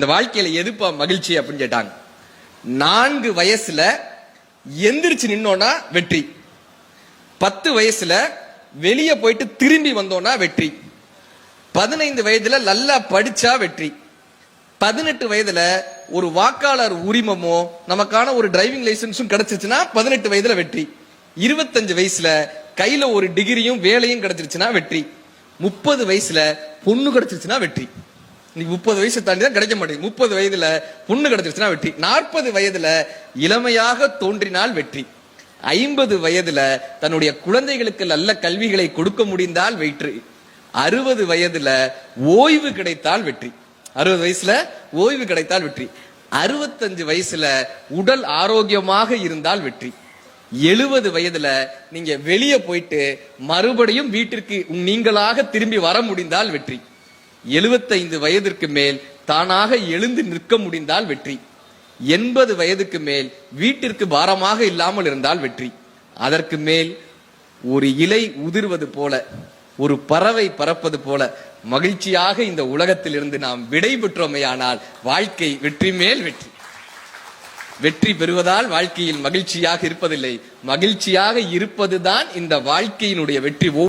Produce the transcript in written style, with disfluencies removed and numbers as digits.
இந்த வாழ்க்கையில எதுப்பா மகிழ்ச்சி அப்படின்னு கேட்டாங்க. 4 வயசுல எந்திரிச்சு நின்னோனா வெற்றி, 10 வயசுல வெளியே போயிட்டு திரும்பி வந்தோம்னா வெற்றி, 15 வயதுல நல்லா படிச்சா வெற்றி, 18 வயதுல ஒரு வாக்காளர் உரிமமோ நமக்கான ஒரு டிரைவிங் லைசன்ஸும் கிடைச்சிருச்சுன்னா 18 வயதுல வெற்றி, 25 வயசுல கையில ஒரு டிகிரியும் வேலையும் கிடைச்சிருச்சுன்னா வெற்றி, 30 வயசுல பொண்ணு கிடைச்சிருச்சுன்னா வெற்றி. 30 வயசு தாண்டி தான் கிடைக்க மாட்டேங்குது. 30 வயதுல பொண்ணு கிடைச்சிருச்சுன்னா வெற்றி, 40 வயதுல இளமையாக தோன்றினால் வெற்றி, 50 வயதுல தன்னுடைய குழந்தைகளுக்கு நல்ல கல்விகளை கொடுக்க முடிந்தால் வெற்றி, 60 வயதுல ஓய்வு கிடைத்தால் வெற்றி, 60 வயசுல ஓய்வு கிடைத்தால் வெற்றி, 65 வயசுல உடல் ஆரோக்கியமாக இருந்தால் வெற்றி, 70 வயதுல நீங்க வெளியே போயிட்டு மறுபடியும் வீட்டிற்கு நீங்களாக திரும்பி வர முடிந்தால் வெற்றி, 75 வயதிற்கு மேல் தானாக எழுந்து நிற்க முடிந்தால் வெற்றி, 80 வயதுக்கு மேல் வீட்டிற்கு பாரமாக இல்லாமல் இருந்தால் வெற்றி, அதற்கு மேல் ஒரு இலை உதிர்வது போல ஒரு பறவை பறப்பது போல மகிழ்ச்சியாக இந்த உலகத்தில் இருந்து நாம் விடை பெற்றோமையானால் வாழ்க்கை வெற்றி மேல் வெற்றி. வெற்றி பெறுவதால் வாழ்க்கையில் மகிழ்ச்சியாக இருப்பதில்லை, மகிழ்ச்சியாக இருப்பதுதான் இந்த வாழ்க்கையினுடைய வெற்றி.